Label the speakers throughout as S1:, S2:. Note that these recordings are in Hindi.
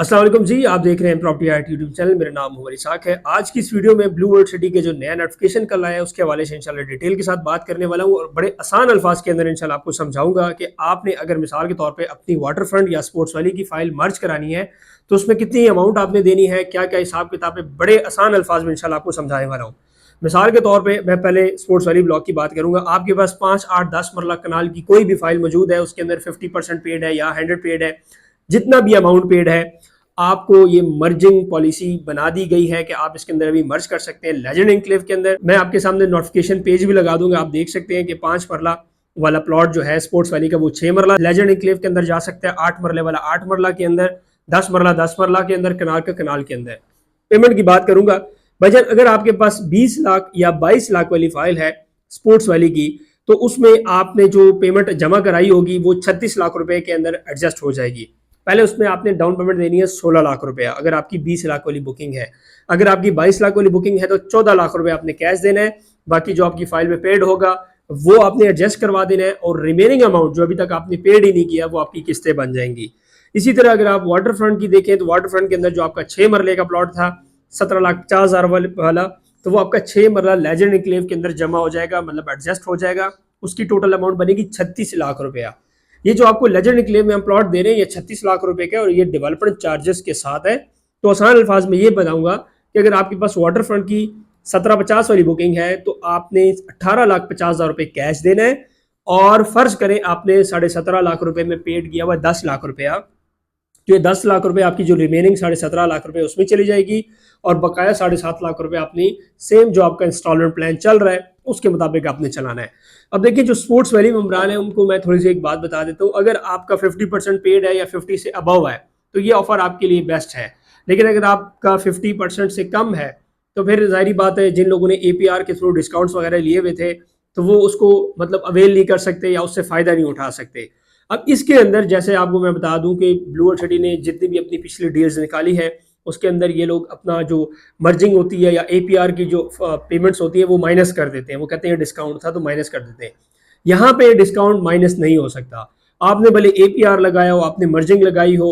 S1: अस्सलाम वालेकुम जी, आप देख रहे हैं प्रॉपर्टी आर्ट यूट्यूब चैनल। मेरा नाम हुमर इसाक है। आज की इस वीडियो में ब्लू वर्ल्ड सिटी के जो नया नोटिफिकेशन कल आया है उसके हवाले से इंशाल्लाह डिटेल के साथ बात करने वाला हूँ और बड़े आसान अल्फाज के अंदर इंशाल्लाह आपको समझाऊंगा कि आपने अगर मिसाल के तौर पे अपनी वाटर फ्रंट या स्पोर्ट्स वाली की फाइल मर्ज करानी है तो उसमें कितनी अमाउंट आपने देनी है, क्या क्या हिसाब किताब है, बड़े आसान अल्फाज में इंशाल्लाह आपको समझाने वाला हूँ। मिसाल के तौर पे मैं पहले स्पोर्ट्स वाली ब्लॉक की बात करूंगा। आपके पास 5, 8, 10 मरला कनाल की कोई भी फाइल मौजूद है, उसके अंदर 50% पेड है या 100 पेड है, जितना भी अमाउंट पेड है, आपको ये मर्जिंग पॉलिसी बना दी गई है कि आप इसके अंदर अभी मर्ज कर सकते हैं लेजेंड एन्क्लेव के अंदर। मैं आपके सामने नोटिफिकेशन पेज भी लगा दूंगा, आप देख सकते हैं कि 5 मरला वाला प्लॉट जो है स्पोर्ट्स वाली का वो 6 मरला लेजेंड एन्क्लेव के अंदर जा सकता है, 8 मरले वाला 8 मरला के अंदर, 10 मरला 10 मरला के अंदर, कनाल का कनाल के अंदर। पेमेंट की बात करूंगा भाईजान, अगर आपके पास 20 लाख या 22 लाख वाली फाइल है स्पोर्ट्स वाली की, तो उसमें आपने जो पेमेंट जमा कराई होगी वो 36 लाख रुपए के अंदर एडजस्ट हो जाएगी। पहले उसमें आपने डाउन पेमेंट देनी है 16 लाख रुपया अगर आपकी 20 लाख वाली बुकिंग है। अगर आपकी 22 लाख वाली बुकिंग है तो 14 लाख रुपए आपने कैश देना है। बाकी जो आपकी फाइल में पेड होगा वो आपने एडजस्ट करवा देना है और रिमेनिंग अमाउंट जो अभी तक आपने पेड ही नहीं किया वो आपकी किस्तें बन जाएंगी। इसी तरह अगर आप वाटर फ्रंट की देखें तो वाटर फ्रंट के अंदर जो आपका 6 मरले का प्लॉट था 17,50,000 वाला, तो वो आपका 6 मरला लेजेंड एन्क्लेव के अंदर जमा हो जाएगा, मतलब एडजस्ट हो जाएगा। उसकी टोटल अमाउंट बनेगी 36 लाख रुपया। ये जो आपको लेजेंड एन्क्लेव में हम प्लॉट दे रहे हैं ये 36 लाख रुपए का और ये डेवलपमेंट चार्जेस के साथ है। तो आसान अल्फाज में ये बताऊंगा कि अगर आपके पास वाटर फ्रंट की 1750 वाली बुकिंग है तो आपने 18,50,000 रुपए कैश देना है और फर्ज करें आपने 17.5 लाख रुपए में पेड किया हुआ 10 लाख रुपया, तो ये 10 लाख रुपए आपकी जो रिमेनिंग 17.5 लाख रुपए उसमें चली जाएगी और बकाया 7.5 लाख रुपए अपनी सेम जो आपका इंस्टॉलमेंट प्लान चल रहा है उसके मुताबिक आपने चलाना है। अब देखिए जो स्पोर्ट्स वैली मेंबरान है उनको मैं थोड़ी सी एक बात बता देता हूँ। अगर आपका 50% पेड है या 50 से अबव है तो ये ऑफर आपके लिए बेस्ट है। लेकिन अगर आपका 50% से कम है तो फिर जाहिर बात है जिन लोगों ने एपीआर के थ्रू डिस्काउंट्स वगैरह लिए हुए थे तो वो उसको मतलब अवेल नहीं कर सकते या उससे फायदा नहीं उठा सकते। अब इसके अंदर जैसे आपको मैं बता दूं कि ब्लू वर्ल्ड सिटी ने जितनी भी अपनी पिछली डील्स निकाली है उसके अंदर ये लोग अपना जो मर्जिंग होती है या एपीआर की जो पेमेंट्स होती है वो माइनस कर देते हैं। वो कहते हैं डिस्काउंट था तो माइनस कर देते हैं। यहाँ पे डिस्काउंट माइनस नहीं हो सकता। आपने भले एपीआर लगाया हो, आपने मर्जिंग लगाई हो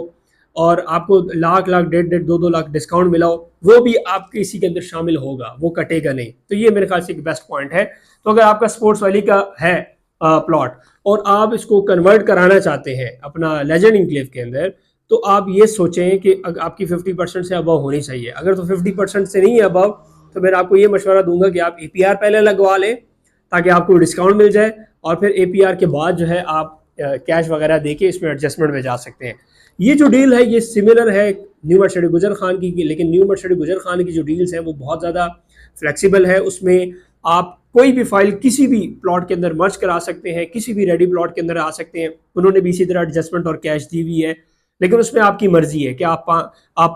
S1: और आपको लाख लाख 1.5 2 लाख डिस्काउंट मिला हो, वो भी आपके इसी के अंदर शामिल होगा, वो कटेगा नहीं। तो ये मेरे ख्याल से एक बेस्ट पॉइंट है। तो अगर आपका स्पोर्ट्स वैली का है प्लॉट और आप इसको कन्वर्ट कराना चाहते हैं अपना लेजेंड एन्क्लेव के अंदर, तो आप ये सोचें कि आपकी 50% से अबव होनी चाहिए। अगर तो 50% से नहीं है अबव तो मैं आपको ये मशवरा दूंगा कि आप एपीआर पहले लगवा लें ताकि आपको डिस्काउंट मिल जाए और फिर एपीआर के बाद जो है आप कैश वगैरह दे के इसमें एडजस्टमेंट में जा सकते हैं। ये जो डील है ये सिमिलर है न्यू मर्सिडीज गुजर खान की, लेकिन न्यू मर्सिडीज गुजर खान की जो डील्स हैं वो बहुत ज़्यादा फ्लेक्सिबल है। उसमें आप कोई भी फाइल किसी भी प्लॉट के अंदर मर्ज करा सकते हैं, किसी भी रेडी प्लॉट के अंदर आ सकते हैं। उन्होंने भी इसी तरह एडजस्टमेंट और कैश दी हुई है, लेकिन उसमें आपकी मर्जी है कि आप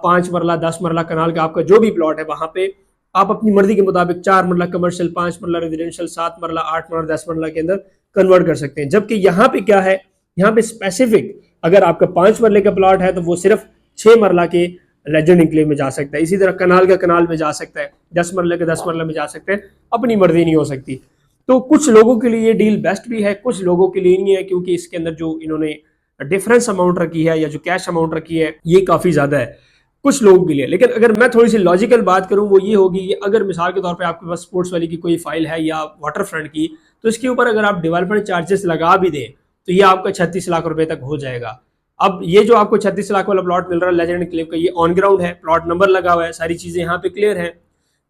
S1: 5 मरला 10 मरला कनाल का आपका जो भी प्लॉट है वहां पे आप अपनी मर्जी के मुताबिक 4 मरला कमर्शियल, 5 मरला रेजिडेंशियल, 7 मरला, 8 मरला, 10 मरला के अंदर कन्वर्ट कर सकते हैं। जबकि यहाँ पे क्या है, यहाँ पे स्पेसिफिक अगर आपका 5 मरले का प्लॉट है तो वो सिर्फ 6 मरला के लेजेंड एन्क्लेव में जा सकता है। इसी तरह कनाल का कनाल में जा सकता है, 10 मरले का 10 मरला में जा सकते हैं, अपनी मर्जी नहीं हो सकती। तो कुछ लोगों के लिए ये डील बेस्ट भी है, कुछ लोगों के लिए नहीं है, क्योंकि इसके अंदर जो इन्होंने डिफरेंस अमाउंट रखी है या जो कैश अमाउंट रखी है ये काफ़ी ज़्यादा है कुछ लोगों के लिए। लेकिन अगर मैं थोड़ी सी लॉजिकल बात करूं वो ये होगी कि अगर मिसाल के तौर पे आपके पास स्पोर्ट्स वाली की कोई फाइल है या वाटर फ्रंट की, तो इसके ऊपर अगर आप डेवलपमेंट चार्जेस लगा भी दें तो ये आपका 36 लाख रुपए तक हो जाएगा। अब ये जो आपको 36 लाख वाला प्लॉट मिल रहा है लेजेंड एन्क्लेव का, ये ऑन ग्राउंड है, प्लॉट नंबर लगा हुआ है, सारी चीज़ें यहाँ पे क्लियर हैं।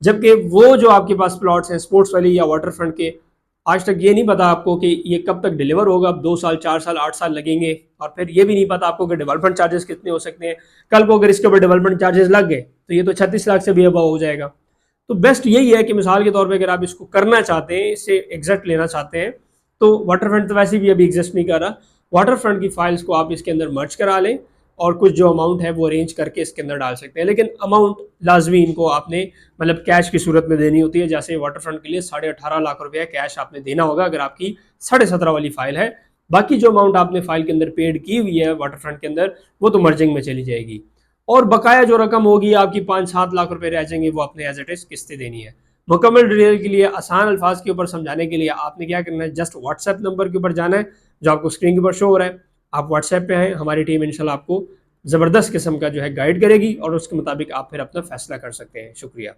S1: जबकि वो जो आपके पास प्लॉट्स हैं स्पोर्ट्स वाली या वाटर फ्रंट के, आज तक ये नहीं पता आपको कि ये कब तक डिलीवर होगा। अब 2 साल 4 साल 8 साल लगेंगे और फिर ये भी नहीं पता आपको कि डेवलपमेंट चार्जेस कितने हो सकते हैं। कल को अगर इसके ऊपर डेवलपमेंट चार्जेस लग गए तो ये तो 36 लाख से भी अबव हो जाएगा। तो बेस्ट यही है कि मिसाल के तौर पे अगर आप इसको करना चाहते हैं, इससे एग्जैक्ट लेना चाहते हैं, तो वाटर फ्रंट तो वैसे भी अभी एग्जिस्ट नहीं कर रहा, वाटर फ्रंट की फाइल्स को आप इसके अंदर मर्ज करा लें और कुछ जो अमाउंट है वो अरेंज करके इसके अंदर डाल सकते हैं। लेकिन अमाउंट लाजमी इनको आपने मतलब कैश की सूरत में देनी होती है। जैसे वाटर फ्रंट के लिए 18.5 लाख रुपया कैश आपने देना होगा अगर आपकी 17.5 वाली फाइल है। बाकी जो अमाउंट आपने फाइल के अंदर पेड की हुई है वाटर फ्रंट के अंदर वो तो मर्जिंग में चली जाएगी और बकाया जो रकम होगी आपकी 5-7 लाख रुपए रह जाएंगे, वो आपने एज इट इज किस्तें देनी है। मुकम्मल डिटेल के लिए आसान अल्फाज के ऊपर समझाने के लिए आपने क्या करना है, जस्ट व्हाट्सएप नंबर के ऊपर जाना है जो आपको स्क्रीन के ऊपर शो हो रहा है। आप व्हाट्सएप पे हैं, हमारी टीम इंशाल्लाह आपको ज़बरदस्त किस्म का जो है गाइड करेगी और उसके मुताबिक आप फिर अपना फैसला कर सकते हैं। शुक्रिया।